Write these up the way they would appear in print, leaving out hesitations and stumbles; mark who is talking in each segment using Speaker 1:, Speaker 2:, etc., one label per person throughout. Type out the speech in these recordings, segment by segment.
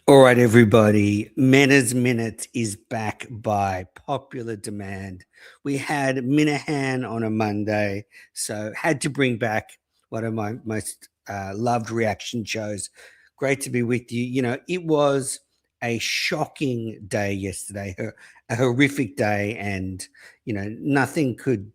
Speaker 1: All right, everybody. Mena's Minute is back by popular demand. We had Minahan on a Monday, so had to bring back one of my most loved reaction shows. Great to be with you. It was a shocking day yesterday, a horrific day, and nothing could,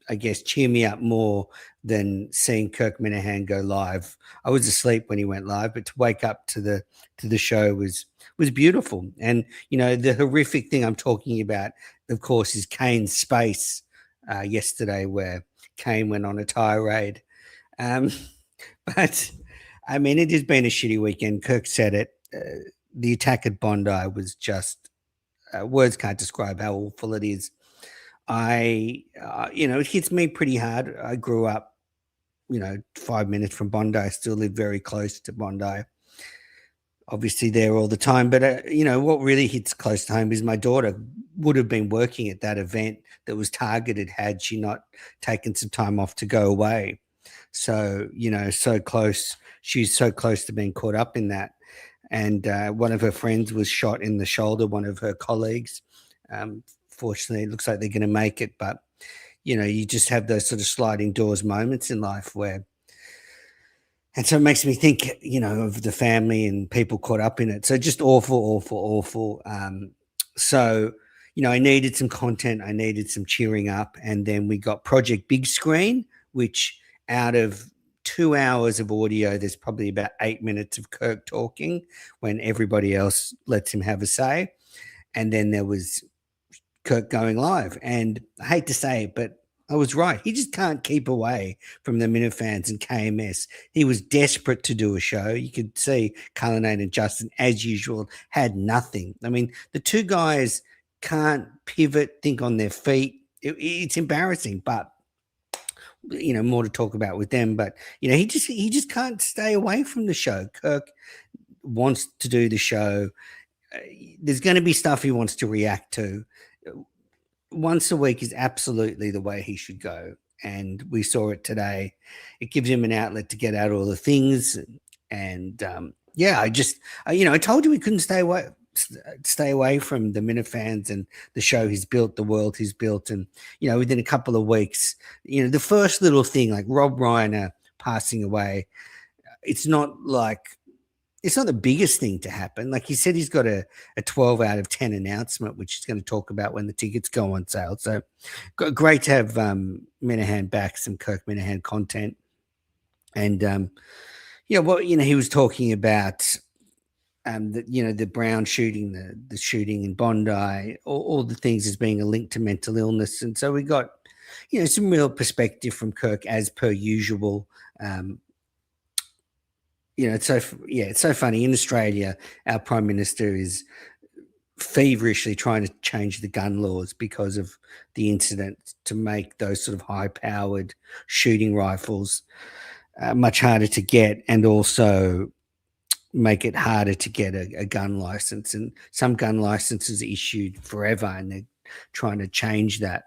Speaker 1: I guess, cheer me up more than seeing Kirk Minahan go live. I was asleep when he went live, but to wake up to the show was beautiful. And the horrific thing I'm talking about, of course, is Kane's space yesterday, where Kane went on a tirade. Um, but I mean, it has been a shitty weekend. Kirk said it. The attack at Bondi was just words can't describe how awful it is. It hits me pretty hard. I grew up, 5 minutes from Bondi. I still live very close to Bondi, obviously there all the time. But what really hits close to home is my daughter would have been working at that event that was targeted had she not taken some time off to go away. So so close. She's so close to being caught up in that. And one of her friends was shot in the shoulder. One of her colleagues. Fortunately, it looks like they're going to make it, but you just have those sort of sliding doors moments in life where. And so it makes me think, of the family and people caught up in it. So just awful, awful, awful. I needed some content. I needed some cheering up. And then we got Project Big Screen, which out of 2 hours of audio, there's probably about 8 minutes of Kirk talking when everybody else lets him have a say. And then there was Kirk going live. And I hate to say it, but I was right. He just can't keep away from the Minifans and KMS. He was desperate to do a show. You could see Cullinane and Justin, as usual, had nothing. I mean, the two guys can't pivot, think on their feet. It's embarrassing, but more to talk about with them. But he just can't stay away from the show. Kirk wants to do the show. There's going to be stuff he wants to react to. Once a week is absolutely the way he should go. And we saw it today. It gives him an outlet to get out all the things. And I told you we couldn't stay away from the Minifans and the show he's built, the world he's built. And, within a couple of weeks, the first little thing like Rob Reiner passing away, it's not the biggest thing to happen. Like he said, he's got a 12 out of 10 announcement, which he's going to talk about when the tickets go on sale. So great to have Minahan back, some Kirk Minahan content. And, he was talking about, the Brown shooting, the shooting in Bondi, all the things as being a link to mental illness. And so we got, some real perspective from Kirk as per usual. It's so funny. In Australia, our Prime Minister is feverishly trying to change the gun laws because of the incident to make those sort of high-powered shooting rifles much harder to get, and also make it harder to get a gun license. And some gun licenses are issued forever, and they're trying to change that.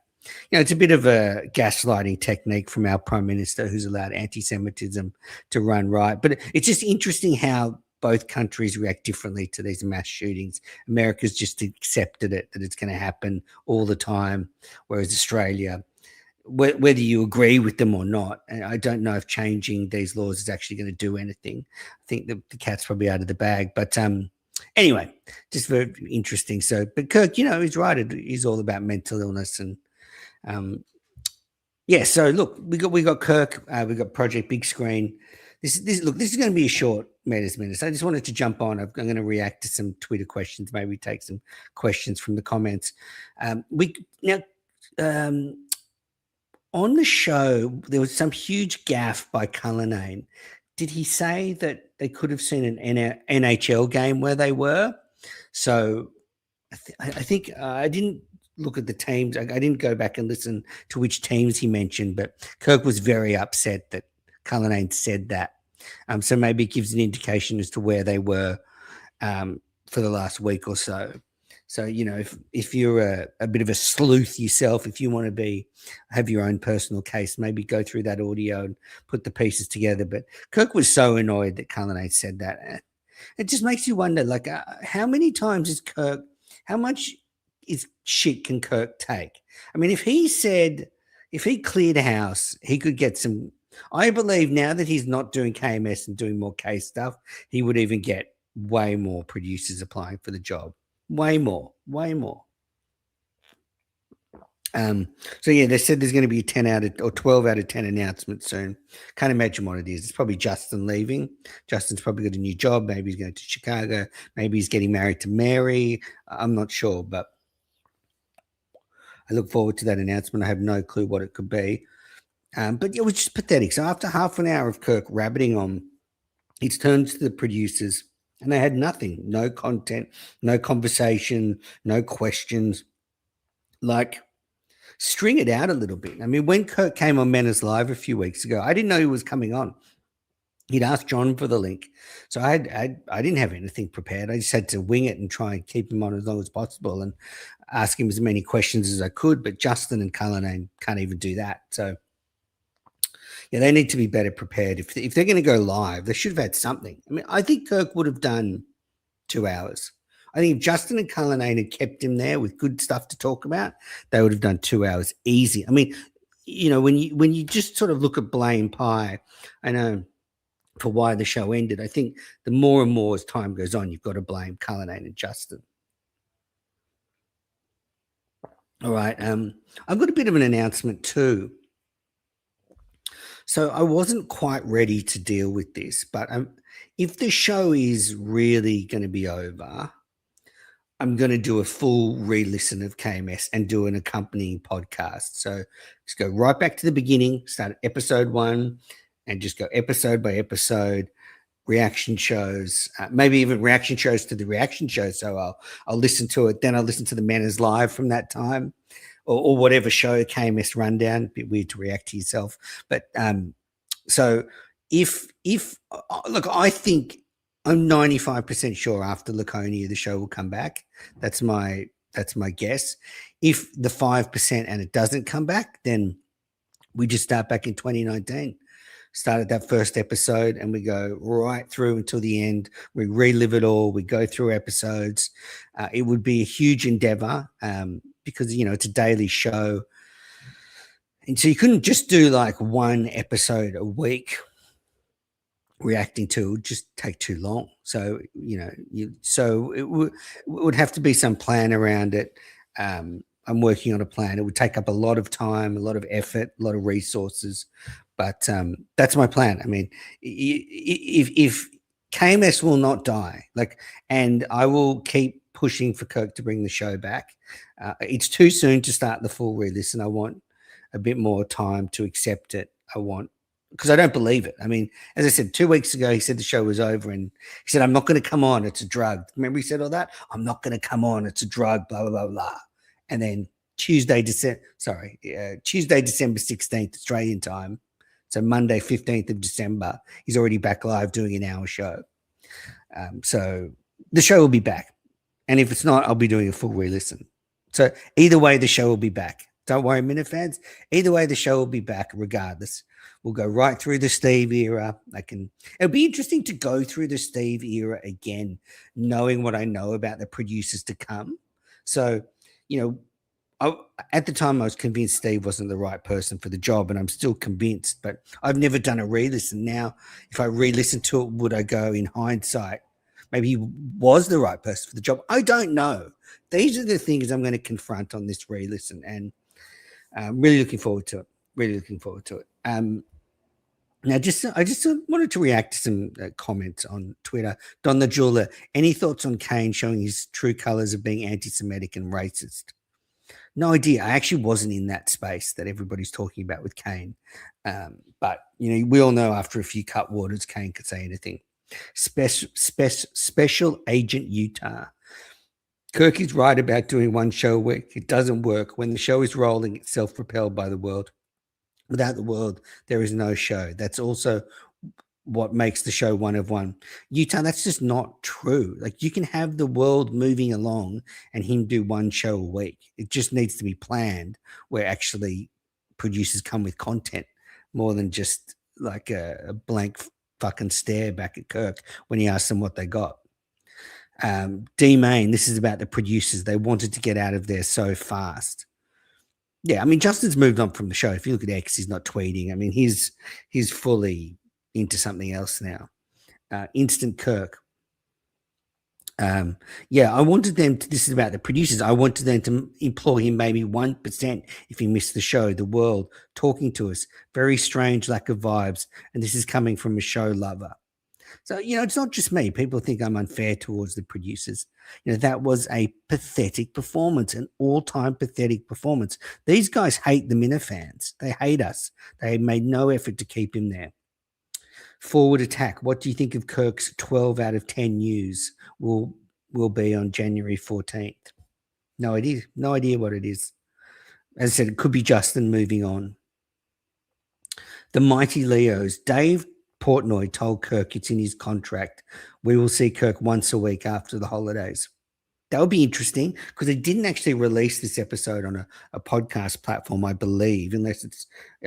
Speaker 1: It's a bit of a gaslighting technique from our Prime Minister, who's allowed anti-Semitism to run riot. But it's just interesting how both countries react differently to these mass shootings. America's just accepted it, that it's going to happen all the time, whereas Australia, whether you agree with them or not, and I don't know if changing these laws is actually going to do anything. I think the cat's probably out of the bag. But anyway, just very interesting. So, but Kirk, he's right. He's all about mental illness and so look, we got Kirk, we got Project Big Screen. This is going to be a short Mena's Minute. I just wanted to jump on. I'm going to react to some Twitter questions, maybe take some questions from the comments. On the show, there was some huge gaffe by Cullinane. Did he say that they could have seen an NHL game where they were? So I think I didn't look at the teams. I didn't go back and listen to which teams he mentioned, but Kirk was very upset that Cullinane said that. So maybe it gives an indication as to where they were for the last week or so. So, if you're a bit of a sleuth yourself, if you want to have your own personal case, maybe go through that audio and put the pieces together. But Kirk was so annoyed that Cullinane said that. It just makes you wonder, like, how many times is Kirk? How much is shit can Kirk take? I mean, if he cleared a house, he could get some. I believe now that he's not doing KMS and doing more case stuff, he would even get way more producers applying for the job. Way more, way more. So yeah, they said there's going to be a 10 out of or 12 out of 10 announcement soon. Can't imagine what it is. It's probably Justin leaving. Justin's probably got a new job. Maybe he's going to Chicago. Maybe he's getting married to Mary. I'm not sure, but I look forward to that announcement. I have no clue what it could be. But it was just pathetic. So after half an hour of Kirk rabbiting on, it's turned to the producers and they had nothing, no content, no conversation, no questions. Like, string it out a little bit. I mean, when Kirk came on Menace Live a few weeks ago, I didn't know he was coming on. He'd asked John for the link, so I didn't have anything prepared. I just had to wing it and try and keep him on as long as possible and ask him as many questions as I could. But Justin and Cullinane can't even do that. So yeah, they need to be better prepared. If they're going to go live, they should have had something. I mean, I think Kirk would have done 2 hours. I think if Justin and Cullinane had kept him there with good stuff to talk about, they would have done 2 hours easy. I mean, you know, when you just sort of look at Blame Pie, I know for why the show ended, I think the more and more as time goes on, you've got to blame Cullinane and Justin. All right. I've got a bit of an announcement too. So I wasn't quite ready to deal with this, but if the show is really going to be over, I'm going to do a full re-listen of KMS and do an accompanying podcast. So just go right back to the beginning, start at episode 1 and just go episode by episode, reaction shows, maybe even reaction shows to the reaction show. So I'll listen to it. Then I'll listen to the Manners Live from that time or whatever show, KMS Rundown. A bit weird to react to yourself. But so if look, I think I'm 95% sure after Laconia the show will come back. That's my guess. If the 5% and it doesn't come back, then we just start back in 2019. Start at that first episode and we go right through until the end. We relive it all. We go through episodes. It would be a huge endeavor because, you know, it's a daily show. And so you couldn't just do like one episode a week reacting to. It would just take too long. So, you know, it would have to be some plan around it. I'm working on a plan. It would take up a lot of time, a lot of effort, a lot of resources. But that's my plan. I mean, if KMS will not die, like, and I will keep pushing for Kirk to bring the show back. It's too soon to start the full re-listen. I want a bit more time to accept it. Because I don't believe it. I mean, as I said, 2 weeks ago, he said the show was over and he said, I'm not going to come on. It's a drug. Remember he said all that? I'm not going to come on. It's a drug, blah, blah, blah, blah. And then Tuesday, December 16th, Australian time. So Monday, 15th of December, he's already back live doing an hour show. So the show will be back. And if it's not, I'll be doing a full re-listen. So either way, the show will be back. Don't worry, Minute fans. Either way, the show will be back regardless. We'll go right through the Steve era. It'll be interesting to go through the Steve era again, knowing what I know about the producers to come. So, you know, at the time, I was convinced Steve wasn't the right person for the job, and I'm still convinced, but I've never done a re-listen. Now, if I re-listen to it, would I go in hindsight, maybe he was the right person for the job? I don't know. These are the things I'm going to confront on this re-listen, and I'm really looking forward to it. Really looking forward to it. Now, I just wanted to react to some comments on Twitter. Don the Jeweler, any thoughts on Kane showing his true colors of being anti-Semitic and racist? No idea. I actually wasn't in that space that everybody's talking about with Kane. But, you know, we all know after a few cut waters, Kane could say anything. Special Agent Utah. Kirk is right about doing one show a week. It doesn't work. When the show is rolling, it's self-propelled by the world. Without the world, there is no show. That's also what makes the show one of one. Utah, that's just not true. Like, you can have the world moving along and him do one show a week. It just needs to be planned where actually producers come with content more than just like a blank fucking stare back at Kirk when he asked them what they got. D Main, this is about the producers. They wanted to get out of there so fast. Yeah, I mean, Justin's moved on from the show. If you look at X, he's not tweeting. I mean, he's fully into something else now. Instant Kirk. Yeah, I wanted them to, this is about the producers. I wanted them to employ him maybe 1% if he missed the show, the world, talking to us. Very strange lack of vibes. And this is coming from a show lover. So, it's not just me. People think I'm unfair towards the producers. That was a pathetic performance, an all-time pathetic performance. These guys hate the Minifans. They hate us. They made no effort to keep him there. Forward attack. What do you think of Kirk's 12 out of 10 news will be on January 14th? No idea. No idea what it is. As I said, it could be Justin moving on. The Mighty Leos. Dave Portnoy told Kirk it's in his contract. We will see Kirk once a week after the holidays. That would be interesting because they didn't actually release this episode on a podcast platform, I believe, unless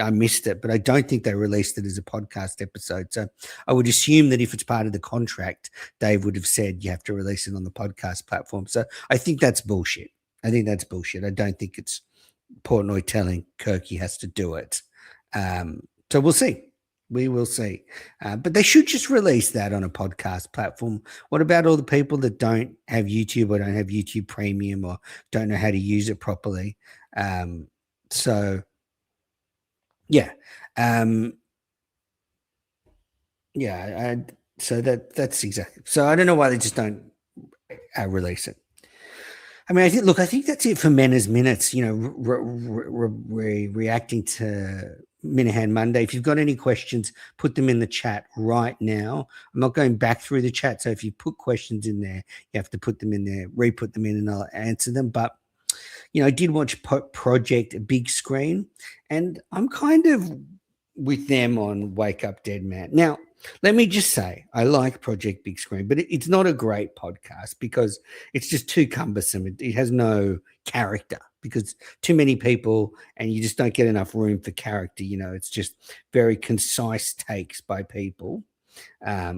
Speaker 1: I missed it. But I don't think they released it as a podcast episode. So I would assume that if it's part of the contract, Dave would have said you have to release it on the podcast platform. So I think that's bullshit. I don't think it's Portnoy telling Kirk he has to do it. So we'll see. We will see. But they should just release that on a podcast platform. What about all the people that don't have YouTube or don't have YouTube Premium or don't know how to use it properly? So, yeah. So that's exactly. So I don't know why they just don't release it. I mean, I think that's it for Mena's Minutes, reacting to Minahan Monday. If you've got any questions, put them in the chat right now. I'm not going back through the chat, so if you put questions in there, you have to put them in there, re-put them in, and I'll answer them. But, I did watch Project Big Screen, and I'm kind of with them on Wake Up Dead Man. Now, let me just say, I like Project Big Screen, but it's not a great podcast because it's just too cumbersome. It has no character because too many people and you just don't get enough room for character. It's just very concise takes by people,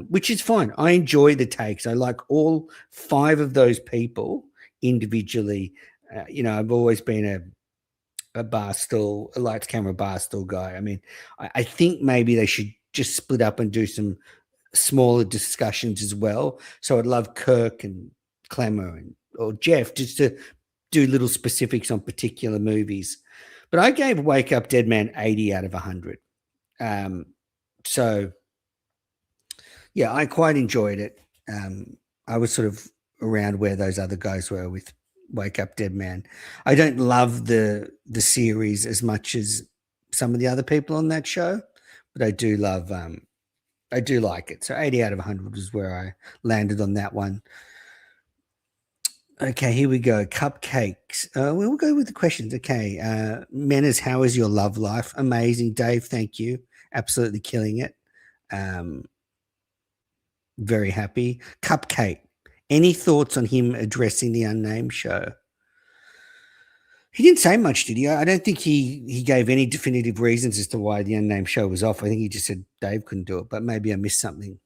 Speaker 1: which is fine. I enjoy the takes. I like all 5 of those people individually. I've always been a barstool, a lights, camera, barstool guy. I mean, I think maybe they should just split up and do some smaller discussions as well. So I'd love Kirk and Clemmer or Jeff just to do little specifics on particular movies. But I gave Wake Up Dead Man 80 out of 100. So, yeah, I quite enjoyed it. I was sort of around where those other guys were with Wake Up Dead Man. I don't love the series as much as some of the other people on that show, but I do love I do like it. So 80 out of 100 is where I landed on that one. Okay, here we go. Cupcakes. We'll go with the questions. Okay. Menas, how is your love life? Amazing, Dave. Thank you. Absolutely killing it. Very happy. Cupcake. Any thoughts on him addressing the Unnamed show? He didn't say much, did he? I don't think he gave any definitive reasons as to why the Unnamed show was off. I think he just said Dave couldn't do it, but maybe I missed something.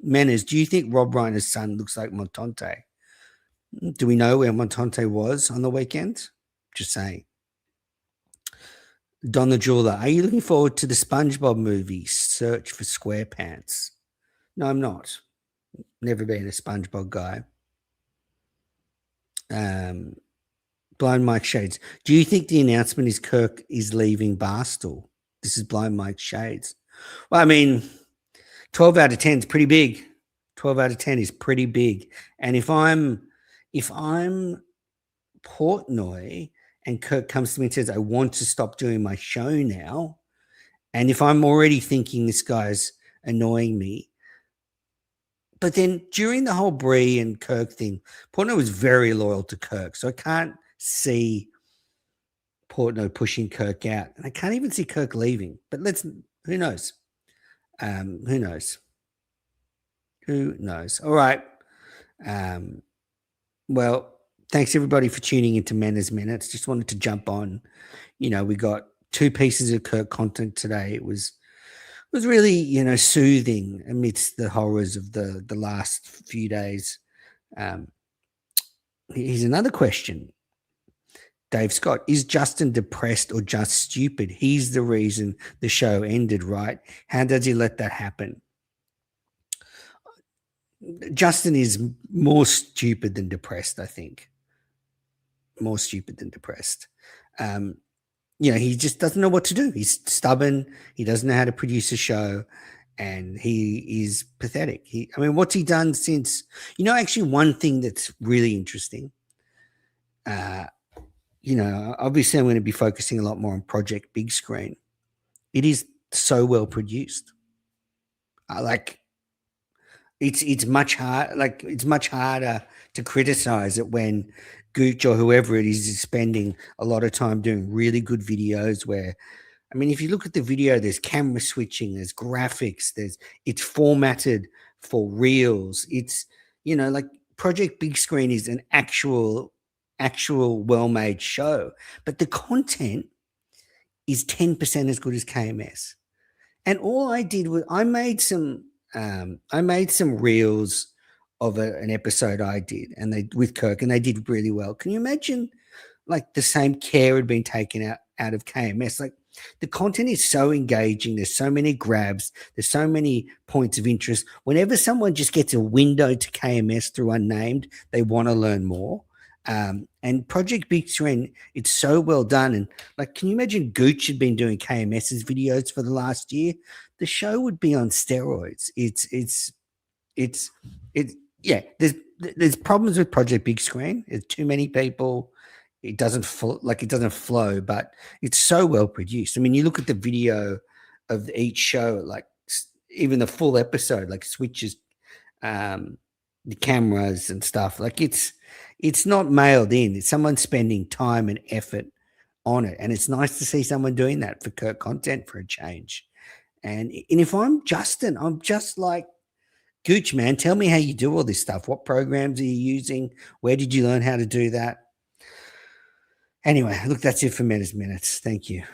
Speaker 1: Menas, do you think Rob Reiner's son looks like Montante? Do we know where Montante was on the weekend? Just saying. Don the Jeweler, are you looking forward to the SpongeBob movie, Search for SquarePants? No, I'm not. Never been a SpongeBob guy. Blind Mike Shades. Do you think the announcement is Kirk is leaving Barstool? This is Blind Mike Shades. Well, I mean, 12 out of 10 is pretty big. 12 out of 10 is pretty big. And if I'm Portnoy and Kirk comes to me and says, I want to stop doing my show now, and if I'm already thinking this guy's annoying me, but then during the whole Bree and Kirk thing, Portnoy was very loyal to Kirk. So I can't see Portnoy pushing Kirk out. And I can't even see Kirk leaving. But who knows? Who knows? Who knows? All right. Well, thanks everybody for tuning into Mena's Minutes. Just wanted to jump on. We got 2 pieces of Kirk content today. It was was really, soothing amidst the horrors of the last few days. Um, Here's another question. Dave Scott, is Justin depressed or just stupid? He's the reason the show ended, right? How does he let that happen? Justin is more stupid than depressed, I think. More stupid than depressed. Um, he just doesn't know what to do. He's stubborn. He doesn't know how to produce a show, and he is pathetic. What's he done since? Actually, one thing that's really interesting. Obviously, I'm going to be focusing a lot more on Project Big Screen. It is so well produced. Like it's much hard. Like it's much harder to criticize it when Gooch or whoever it is spending a lot of time doing really good videos. Where, if you look at the video, there's camera switching, there's graphics, it's formatted for reels. It's like Project Big Screen is an actual well-made show, but the content is 10% as good as KMS. And all I did was I made some reels of an episode I did, and they with Kirk, and they did really well. Can you imagine, like, the same care had been taken out of KMS? Like, the content is so engaging. There's so many grabs. There's so many points of interest. Whenever someone just gets a window to KMS through Unnamed, they want to learn more. And Project Big Screen, it's so well done. And like, can you imagine Gooch had been doing KMS's videos for the last year? The show would be on steroids. It's yeah. There's problems with Project Big Screen. There's too many people. It doesn't flow, but it's so well produced. You look at the video of each show, like even the full episode, like switches, the cameras and stuff. Like it's not mailed in. It's someone spending time and effort on it, and it's nice to see someone doing that for Kirk content for a change. And if I'm Justin, I'm just like, Gooch, man, tell me how you do all this stuff. What programs are you using? Where did you learn how to do that? Anyway, look, that's it for Meta's Minutes. Thank you.